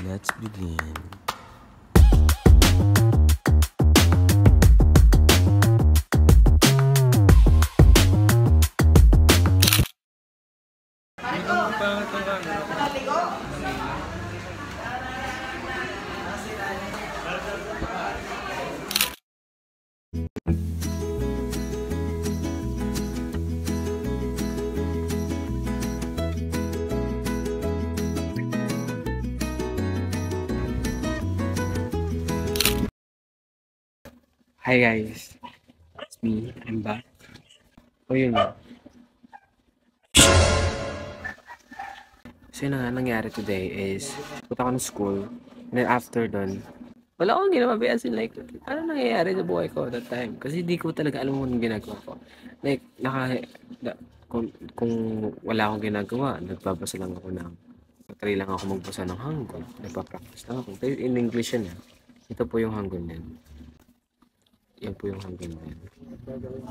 Let's begin. Hi guys, it's me, I'm back. O yun nga. So yun na nga nangyari today is, punta ko ng school, and then after dun, wala akong ginawa, as in like, ano nangyayari sa buhay ko that time? Kasi di ko talaga alam kung anong ginagawa ko. Like, kung wala akong ginagawa, nagbabasa lang ako try lang ako magbasa ng Hangul. Nagpa-practice lang ako. Pero in English yan Ito po yung Hangul niyan. Yan po yung Hangul niyan.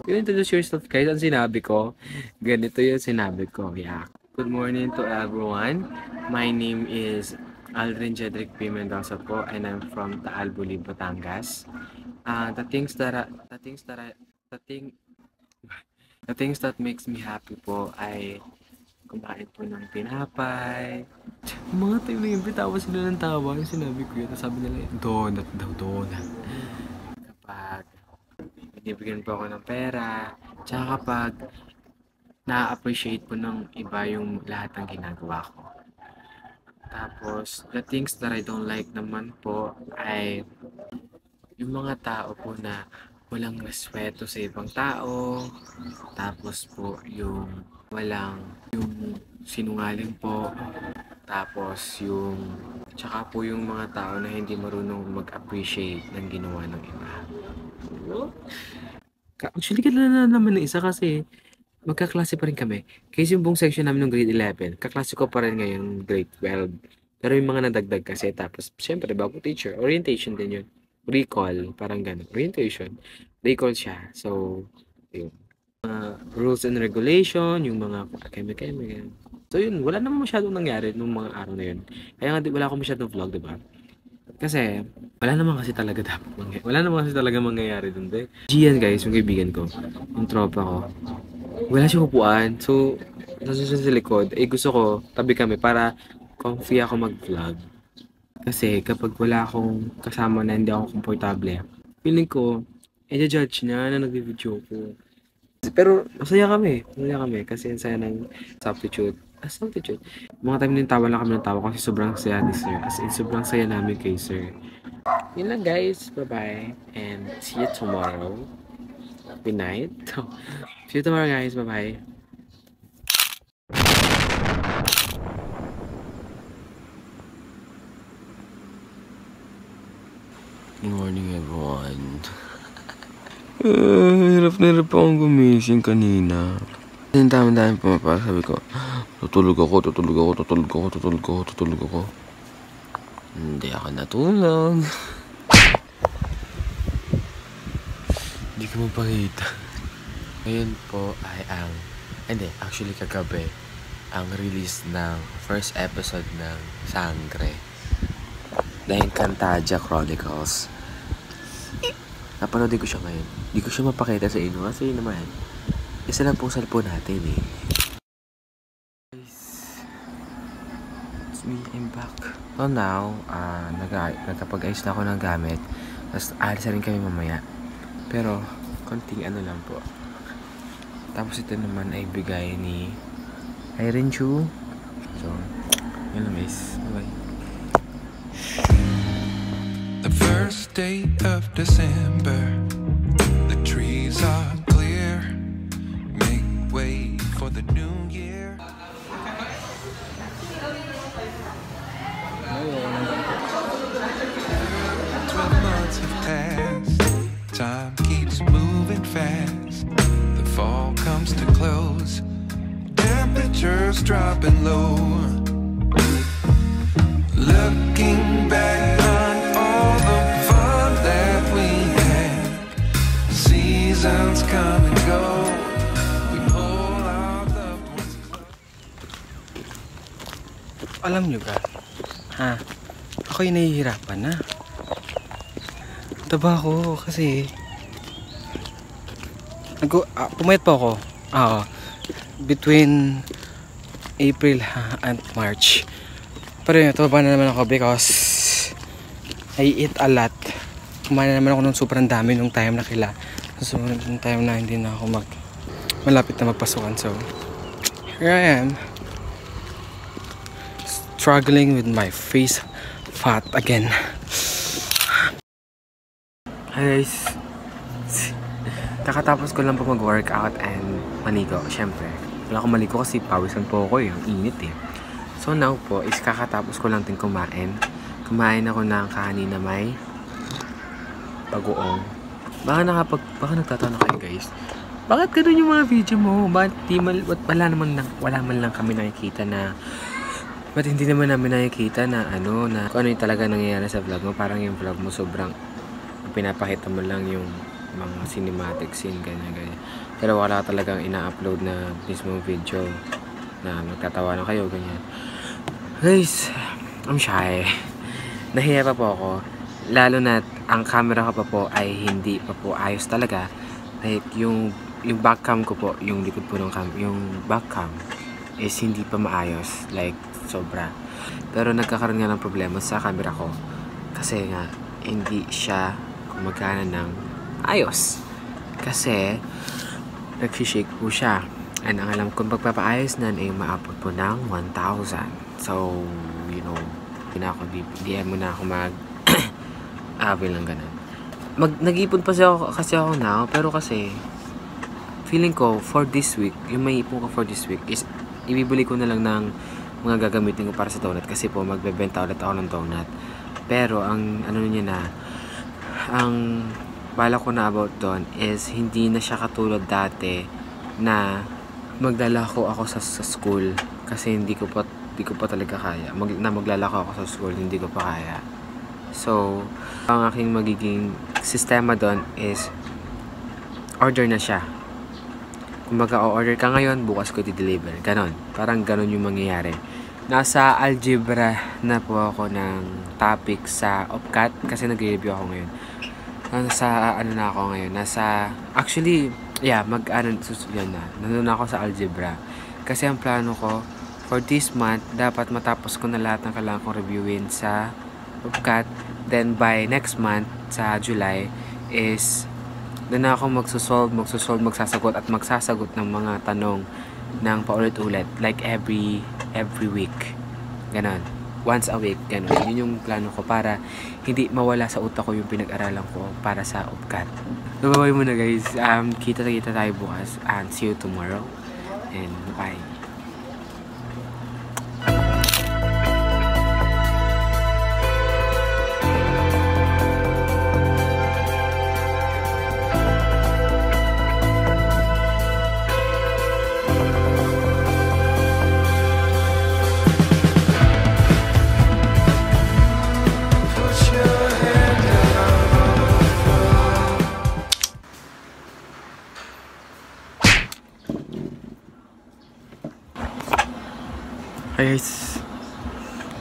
You introduce yourself guys. Ang sinabi ko, ganito yung sinabi ko. Yeah. Good morning to everyone. My name is Aldrin Jedrick P. Mendoza po, and I'm from Taalbuli, Batangas. The things that makes me happy po ay kumain po ng tinapay. Mga tayo na yung bitawa sila ng tawa. Yung sinabi ko yun. Sabi nila, donut daw, donut. Kapag binibigyan po ako ng pera, tsaka kapag na-appreciate po ng iba yung lahat ng ginagawa ko. Tapos, the things that I don't like naman po ay yung mga tao po na walang respeto sa ibang tao. Tapos po, yung sinungaling po. Tapos, tsaka po yung mga tao na hindi marunong mag-appreciate ng ginawa ng iba. Actually, kilala na naman ng isa kasi magkaklase pa rin kami. Kasi yung buong section namin ng grade 11, kaklase ko pa rin ngayon grade 12. Pero yung mga nadagdag kasi, tapos syempre bago teacher, orientation din yun. Recall, parang gano'n. Orientation, recall siya. So, yung rules and regulation, yung mga keme-keme. So yun, wala naman masyadong nangyari nung mga araw na yun. Kaya nga wala akong masyadong vlog, diba? Kasi, wala naman kasi talaga mangyayari dun, de. Gian guys, yung kaibigan ko, yung tropa ko. Wala siyang upuan. So, nasa siya sa likod. Gusto ko, tabi kami para comfy ako mag-vlog. Kasi kapag wala akong kasama na hindi ako komportable, feeling ko, judge niya na nag-video ko. Pero masaya kami kasi ang saya ng substitute. Mga time din tawa lang kami ng tawa kasi sobrang saya ni sir. As in, sobrang saya namin kay sir. Yun lang guys. Bye-bye. And see you tomorrow. Good night. See you tomorrow guys. Bye-bye. Good morning everyone. Hirap na hirap akong gumising kanina. Yung dami-dami pumapasok, sabi ko, tutulog ako. Hindi ako natulog. Hindi ko mapakita. Ngayon po ay actually kagabi, ang release ng first episode ng Sangre. The Encantadia Chronicles. Napanoodin ko siya ngayon. Hindi ko siya mapakita sa inyo kasi naman, isa lang pong cellphone natin eh. Guys, it's me, I'm back. So now, nagkapag-ayos na ako ng gamit. Tapos alis na rin kami mamaya. Pero, konting ano lang po. Tapos ito naman ay bigay ni Irene Chu. So, yun lang guys. Bye-bye. The first day of December, the trees are clear, make way for the new year. 12 months have passed, time keeps moving fast. The fall comes to close, temperatures dropping low. Looking back on all the fun that we had, seasons come and go, we pull our loved ones close. Alam nyo ba? kayo nahihirapan na. Taba ako kasi pumayat po ako. Between April and March. Pero yun, tumaba na naman ako because I eat a lot. Kumain na naman ako ng sobrang dami nung time na So, nung time na hindi na ako malapit na magpasukan. So, here I am. Struggling with my face fat again. Hi guys. Kakatapos ko lang po mag-workout and maligo. Siyempre, wala akong maligo kasi pawisan po ako yung init eh. So now po is kakatapos ko lang din kumain. Kumain ako ng kanin na may bagoong. Baka nagtatanong kayo guys. Bakit ganun yung mga video mo? Wala man lang kami nakikita na hindi naman namin nakikita na kung ano yung talaga nangyayari sa vlog mo. Parang yung vlog mo sobrang pinapakita mo lang yung mga cinematic scene, ganyan. Pero wala talagang ina-upload na mismo video na magtatawanan kayo, ganyan. Guys, I'm shy. Nahiya pa po ako. Lalo na ang camera ko pa po ay hindi pa po ayos talaga. Like, yung backcam ko po, yung likod po ng yung backcam is hindi pa maayos. Like, sobra. Pero nagkakaroon nga ng problema sa camera ko. Kasi nga, hindi siya gumagana ng ayos. Kasi, nagsishake po siya. And ang alam kong pagpapaayos nan ay maabot po ng 1,000. So, hindi mo na ako bilang ganun. Nag-ipon pa kasi ako now, pero kasi feeling ko for this week, yung may ipon ko for this week is ibibili ko na lang ng mga gagamitin ko para sa donut kasi po magbebenta ulit ako ng donut. Pero ang ang bala ko na about doon is hindi na siya katulad dati na maglalako ako sa school kasi hindi ko pa talaga kaya. Maglalako ako sa school, hindi ko pa kaya. So, ang aking magiging sistema doon is order na siya. Kumbaga, o-order ka ngayon, bukas ko i-deliver. Ganon. Parang ganon yung mangyayari. Nasa algebra na po ako ng topic sa OPCAT kasi nag-review ako ngayon. Nasa na ako ngayon. Nandun ako sa algebra. Kasi ang plano ko, for this month, dapat matapos ko na lahat ng kailangan kong reviewin sa OPCAT. Then by next month, sa July, is doon na ako magsasagot at magsasagot ng mga tanong ng paulit-ulit. Like every week. Ganon. Once a week. Ganon. Yun yung plano ko para hindi mawala sa utak ko yung pinag-aralan ko para sa OPCAT. So, bye muna guys. Kita tayo bukas. And see you tomorrow. And bye. Hi guys,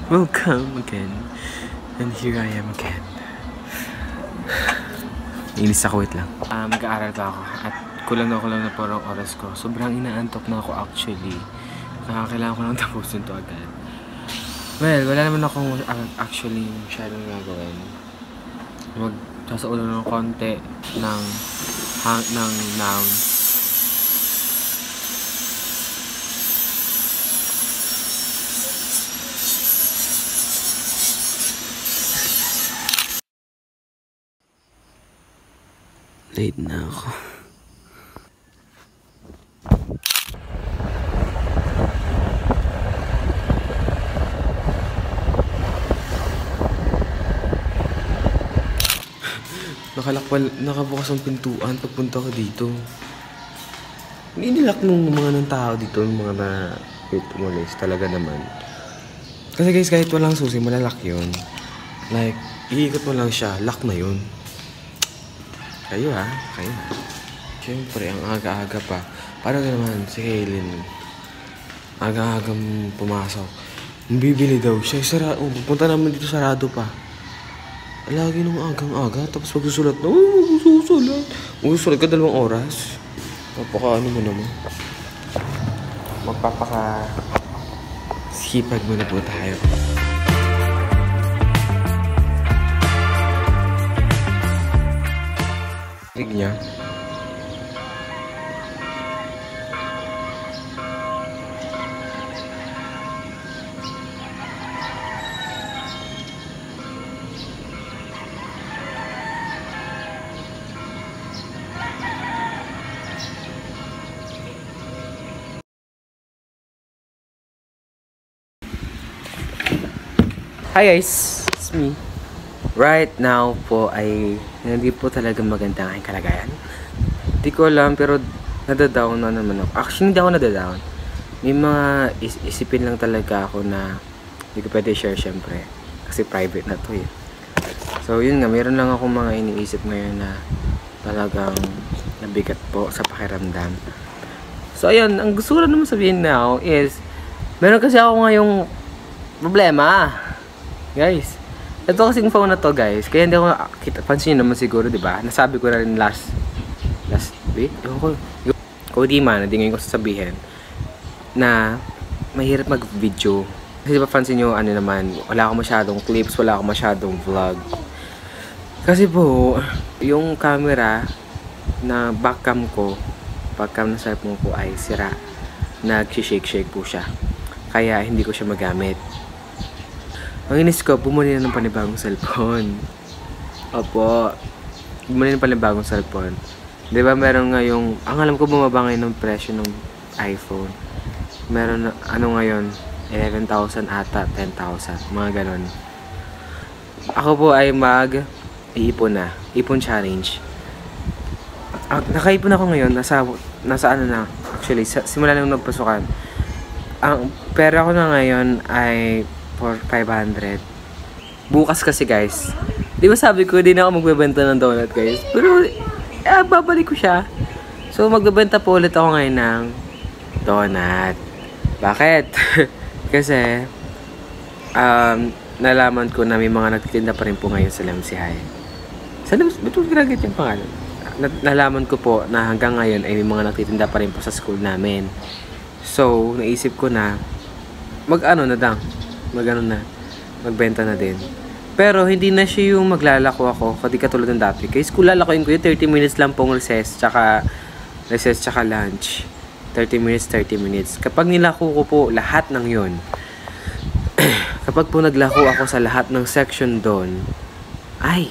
welcome again, and here I am again. Inis ako, wait lang. Mag-aaral pa ako at kulang na po ang oras ko. Sobrang inaantok na ako actually. Kailangan ko lang tapusin to agad. Well, wala naman akong actually masyadong gagawin. Magsasaulo ng konti ng noun. Late na ako. Nakabukas ang pintuan pagpunta ko dito. Inilak nung mga ng tao dito, yung mga na umalis talaga naman. Kasi guys, kahit walang susi, malalak yun. Like, iikot mo lang siya, lock na yun. Kayo. Siyempre, ang aga-aga pa. Parang naman si Haylin, aga-agang pumasok. Bibili daw siya. Pupunta naman dito sarado pa. Lagi nung agang-aga. Tapos magsusulat na. Magsusulat ka 2 oras. Ano mo naman. Sipag muna po tayo. Rig niya. Hi guys, it's me. Right now po ay hindi po talaga maganda ang aking kalagayan. Hindi ko alam pero nadadown na naman ako. Actually hindi ako nadadown. May mga isipin lang talaga ako na hindi ko pwede share syempre. Kasi private na to eh. So yun nga, meron lang ako mga iniisip ngayon na talagang nabigat po sa pakiramdam. So ayun, ang gusto ko naman sabihin now is meron kasi ako ngayong problema. Guys, ito kasing phone na to guys, kaya hindi ako pansin nyo naman siguro, diba? Nasabi ko na rin last week, kung di man, hindi ngayon ko sasabihin na mahirap mag-video. Kasi diba pansin nyo, ano naman, wala akong masyadong clips, wala akong masyadong vlog. Kasi po, yung camera na backcam ng cellphone ko ay sira. Nag-shake po siya. Kaya hindi ko siya magamit. Ang inis ko, bumuli na ng panibagong cellphone. Opo. Bumuli ng panibagong cellphone. Diba meron nga yung, ang alam ko bumaba ngayon ng presyo ng iPhone. Meron na, ano ngayon, 11,000 ata, 10,000. Mga ganon. Ako po ay iipon na. Ipon challenge. Nakaipon ako ngayon, nasa ano na. Actually, simula nung nagpasukan. Ang pera ko na ngayon ay 500. Bukas kasi guys. Di ba sabi ko, di na ako magbebenta ng donut guys. Pero, babalik ko siya. So, magbebenta po ulit ako ngayon ng donut. Bakit? Kasi, nalaman ko na may mga nagtitinda pa rin po ngayon sa Lemsi High. Ba't mo ginagit yung pangalan? Nalaman ko po na hanggang ngayon ay may mga nagtitinda pa rin po sa school namin. So, naisip ko na magbenta na din. Pero hindi na siya yung maglalako ako kasi katulad ng dati. Kasi kung lalakoin ko yung 30 minutes lang pong recess tsaka lunch. 30 minutes. Kapag nilako ko po lahat ng yun, kapag po naglako ako sa lahat ng section doon, ay,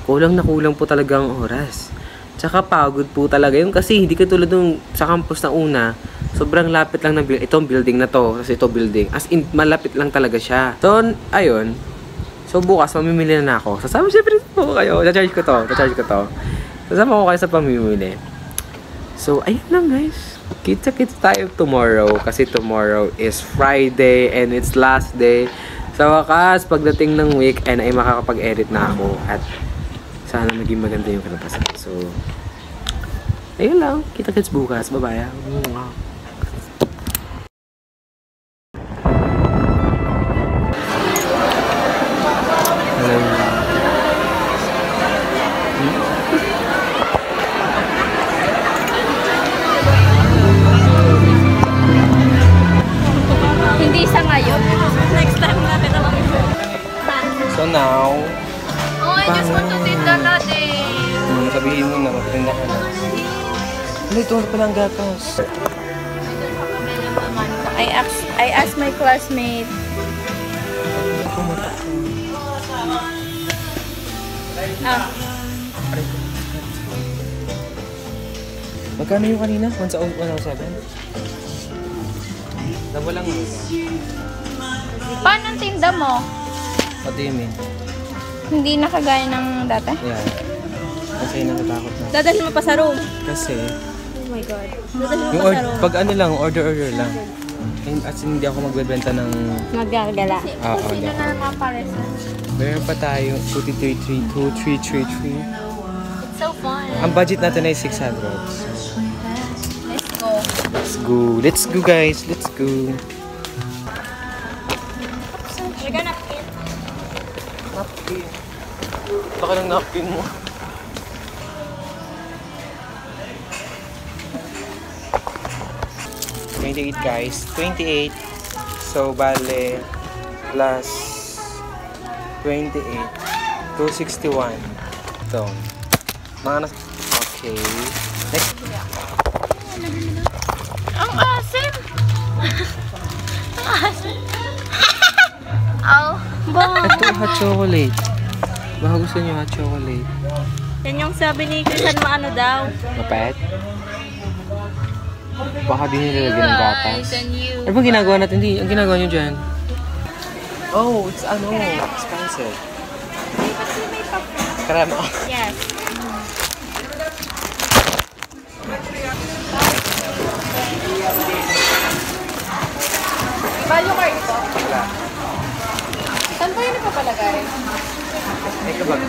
kulang po talaga ang oras. Tsaka pagod po talaga yun kasi hindi katulad nung sa campus na una, sobrang lapit lang ng itong building na to, kasi ito building. As in, malapit lang talaga siya. So, ayun. So, bukas, mamimili na ako. Sasama syempre po kayo. Charge ko to. Sasama ko kayo sa pamimili. So, ayun lang guys. Kita-kita tayo tomorrow. Kasi tomorrow is Friday and it's last day. Sa wakas, pagdating ng weekend ay makakapag-edit na ako. At sana maging maganda yung kalabasan. So, ayun lang. Kita-kits bukas. Bye-bye. Hindi sa ngayon. Next time natin naman. So now, Oh, I just want to take the latte. sabihin mo na, magpinda ka na. Ano ito? Ano pala ang gatas? I asked my classmate. Magkano yung kanina? 107? Dabo lang yun. Paano ang tinda mo? What do you mean? Hindi na kagaya ng dati? Yeah. Kasi natatakot na. Dadalhin mo pa sa room? Kasi, Oh my God. Dadalhin mo yung pa sa room? pag ano lang, order lang. As in, hindi ako magbebenta ng... Magagala. Oo, hindi ako. Meron pa tayo, 2333. It's so fun. Ang budget natin ay 600. Let's go. Let's go guys, let's go. Napkin. Baka ng napkin mo. $28 guys. 28. So, bale, plus 28. 261. Ito. Mga nas... Okay. Next. Ang asim! Ang asim! Oh, bong! Ito, hot chocolate. Baka gusto niyo hot chocolate. Yan yung sabi ni Chrisan maano daw. Mapet? Baka di nilalagyan ng gatas. and you. Ano bang ginagawa natin? Ang ginagawa niyo dyan? Oh, it's ano, expensive. Karama. Yes. Value card ito? Wala. Saan po yun napapalagay? May kabag.